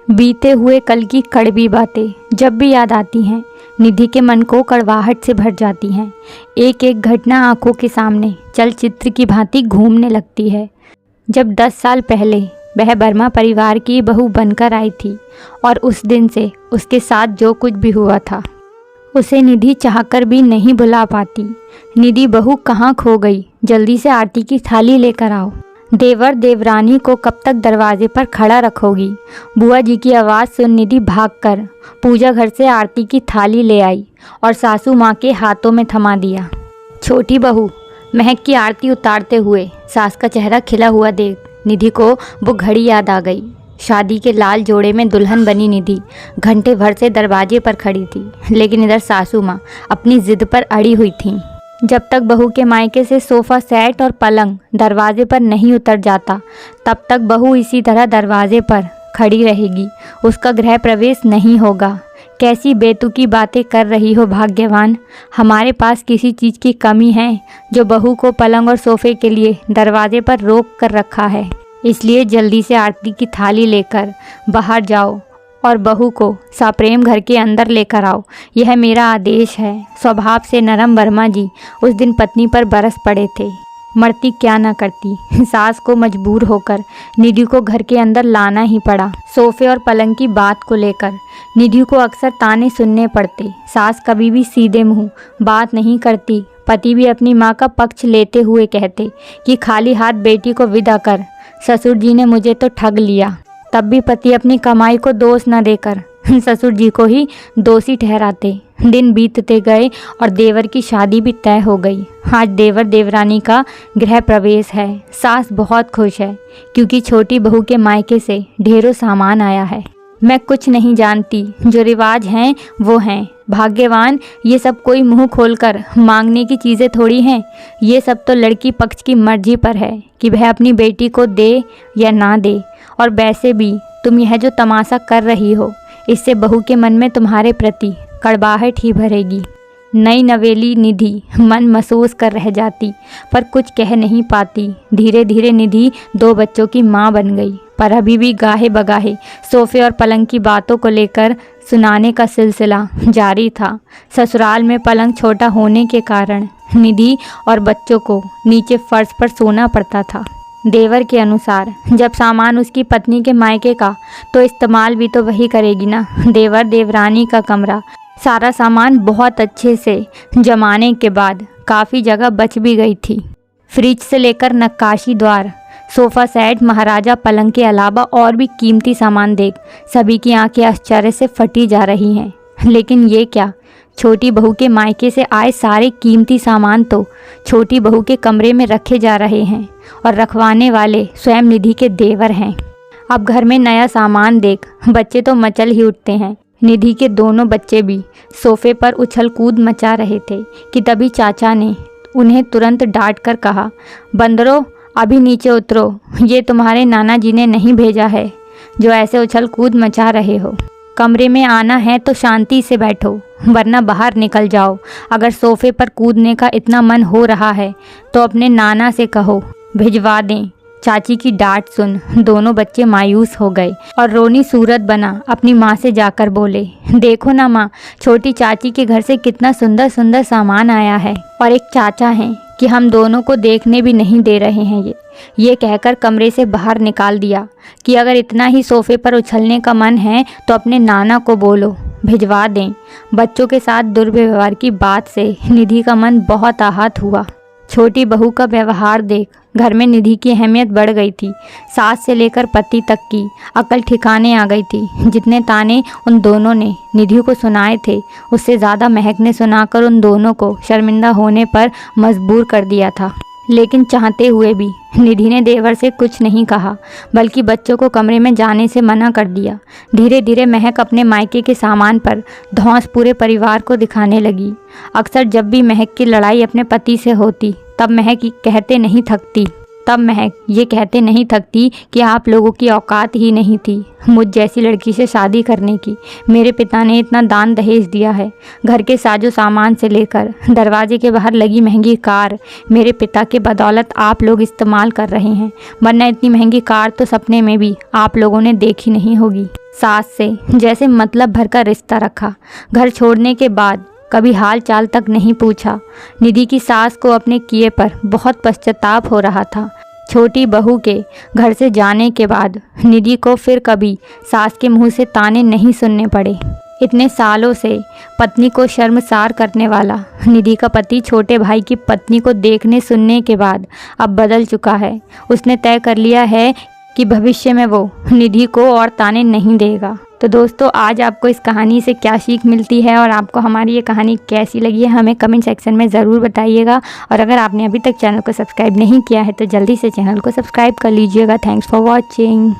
बीते हुए कल की कड़वी बातें जब भी याद आती हैं, निधि के मन को कड़वाहट से भर जाती हैं। एक एक घटना आंखों के सामने चलचित्र की भांति घूमने लगती है। जब 10 साल पहले वह वर्मा परिवार की बहू बनकर आई थी और उस दिन से उसके साथ जो कुछ भी हुआ था उसे निधि चाहकर भी नहीं भुला पाती। निधि बहू कहाँ खो गई? जल्दी से आरती की थाली लेकर आओ। देवर देवरानी को कब तक दरवाजे पर खड़ा रखोगी? बुआ जी की आवाज़ सुन निधि भागकर पूजा घर से आरती की थाली ले आई और सासू माँ के हाथों में थमा दिया। छोटी बहू महक की आरती उतारते हुए सास का चेहरा खिला हुआ देख निधि को वो घड़ी याद आ गई। शादी के लाल जोड़े में दुल्हन बनी निधि घंटे भर से दरवाजे पर खड़ी थी, लेकिन इधर सासू माँ अपनी जिद पर अड़ी हुई थीं। जब तक बहू के मायके से सोफ़ा सेट और पलंग दरवाजे पर नहीं उतर जाता तब तक बहू इसी तरह दरवाजे पर खड़ी रहेगी, उसका गृह प्रवेश नहीं होगा। कैसी बेतुकी बातें कर रही हो भाग्यवान। हमारे पास किसी चीज़ की कमी है जो बहू को पलंग और सोफ़े के लिए दरवाजे पर रोक कर रखा है? इसलिए जल्दी से आरती की थाली लेकर बाहर जाओ और बहू को सप्रेम घर के अंदर लेकर आओ। यह मेरा आदेश है। स्वभाव से नरम वर्मा जी उस दिन पत्नी पर बरस पड़े थे। मरती क्या न करती। सास को मजबूर होकर निधि को घर के अंदर लाना ही पड़ा। सोफे और पलंग की बात को लेकर निधि को अक्सर ताने सुनने पड़ते। सास कभी भी सीधे मुंह बात नहीं करती। पति भी अपनी माँ का पक्ष लेते हुए कहते कि खाली हाथ बेटी को विदा कर। ससुर जी ने मुझे तो ठग लिया। तब भी पति अपनी कमाई को दोष न देकर ससुर जी को ही दोषी ठहराते। दिन बीतते गए और देवर की शादी भी तय हो गई। आज देवर देवरानी का गृह प्रवेश है। सास बहुत खुश है क्योंकि छोटी बहू के मायके से ढेरों सामान आया है। मैं कुछ नहीं जानती, जो रिवाज हैं वो हैं। भाग्यवान, ये सब कोई मुंह खोलकर मांगने की चीज़ें थोड़ी हैं। ये सब तो लड़की पक्ष की मर्जी पर है कि वह अपनी बेटी को दे या ना दे। और वैसे भी तुम यह जो तमाशा कर रही हो, इससे बहू के मन में तुम्हारे प्रति कड़वाहट ही भरेगी। नई नवेली निधि मन महसूस कर रह जाती पर कुछ कह नहीं पाती। धीरे धीरे निधि 2 बच्चों की माँ बन गई, पर अभी भी गाहे बगाहे सोफे और पलंग की बातों को लेकर सुनाने का सिलसिला जारी था। ससुराल में पलंग छोटा होने के कारण निधि और बच्चों को नीचे फर्श पर सोना पड़ता था। देवर के अनुसार जब सामान उसकी पत्नी के मायके का, तो इस्तेमाल भी तो वही करेगी ना। देवर देवरानी का कमरा सारा सामान बहुत अच्छे से जमाने के बाद काफ़ी जगह बच भी गई थी। फ्रिज से लेकर नक्काशी द्वार, सोफ़ा सेट, महाराजा पलंग के अलावा और भी कीमती सामान देख सभी की आंखें आश्चर्य से फटी जा रही हैं। लेकिन ये क्या, छोटी बहू के मायके से आए सारे कीमती सामान तो छोटी बहू के कमरे में रखे जा रहे हैं और रखवाने वाले स्वयं निधि के देवर हैं। अब घर में नया सामान देख बच्चे तो मचल ही उठते हैं। निधि के दोनों बच्चे भी सोफे पर उछल कूद मचा रहे थे कि तभी चाचा ने उन्हें तुरंत डांट कर कहा, बंदरों अभी नीचे उतरो, ये तुम्हारे नाना जी ने नहीं भेजा है जो ऐसे उछल कूद मचा रहे हो। कमरे में आना है तो शांति से बैठो, वरना बाहर निकल जाओ। अगर सोफे पर कूदने का इतना मन हो रहा है तो अपने नाना से कहो भिजवा दें। चाची की डांट सुन दोनों बच्चे मायूस हो गए और रोनी सूरत बना अपनी माँ से जाकर बोले, देखो ना माँ, छोटी चाची के घर से कितना सुंदर सुंदर सामान आया है और एक चाचा हैं कि हम दोनों को देखने भी नहीं दे रहे हैं। ये कहकर कमरे से बाहर निकाल दिया कि अगर इतना ही सोफे पर उछलने का मन है तो अपने नाना को बोलो भिजवा दें। बच्चों के साथ दुर्व्यवहार की बात से निधि का मन बहुत आहत हुआ। छोटी बहू का व्यवहार देख घर में निधि की अहमियत बढ़ गई थी। सास से लेकर पति तक की अकल ठिकाने आ गई थी। जितने ताने उन दोनों ने निधि को सुनाए थे, उससे ज़्यादा महक ने सुनाकर उन दोनों को शर्मिंदा होने पर मजबूर कर दिया था। लेकिन चाहते हुए भी निधि ने देवर से कुछ नहीं कहा, बल्कि बच्चों को कमरे में जाने से मना कर दिया। धीरे धीरे महक अपने मायके के सामान पर धौंस पूरे परिवार को दिखाने लगी। अक्सर जब भी महक की लड़ाई अपने पति से होती तब महक ये कहते नहीं थकती कि आप लोगों की औकात ही नहीं थी मुझ जैसी लड़की से शादी करने की। मेरे पिता ने इतना दान दहेज दिया है, घर के साजो सामान से लेकर दरवाजे के बाहर लगी महंगी कार मेरे पिता के बदौलत आप लोग इस्तेमाल कर रहे हैं, वरना इतनी महंगी कार तो सपने में भी आप लोगों ने देखी नहीं होगी। सास से जैसे मतलब भर का रिश्ता रखा। घर छोड़ने के बाद कभी हाल चाल तक नहीं पूछा। निधि की सास को अपने किए पर बहुत पश्चाताप हो रहा था। छोटी बहू के घर से जाने के बाद निधि को फिर कभी सास के मुंह से ताने नहीं सुनने पड़े। इतने सालों से पत्नी को शर्मसार करने वाला निधि का पति छोटे भाई की पत्नी को देखने सुनने के बाद अब बदल चुका है। उसने तय कर लिया है कि भविष्य में वो निधि को और ताने नहीं देगा। तो दोस्तों, आज आपको इस कहानी से क्या सीख मिलती है और आपको हमारी ये कहानी कैसी लगी है हमें कमेंट सेक्शन में ज़रूर बताइएगा। और अगर आपने अभी तक चैनल को सब्सक्राइब नहीं किया है तो जल्दी से चैनल को सब्सक्राइब कर लीजिएगा। Thanks for watching.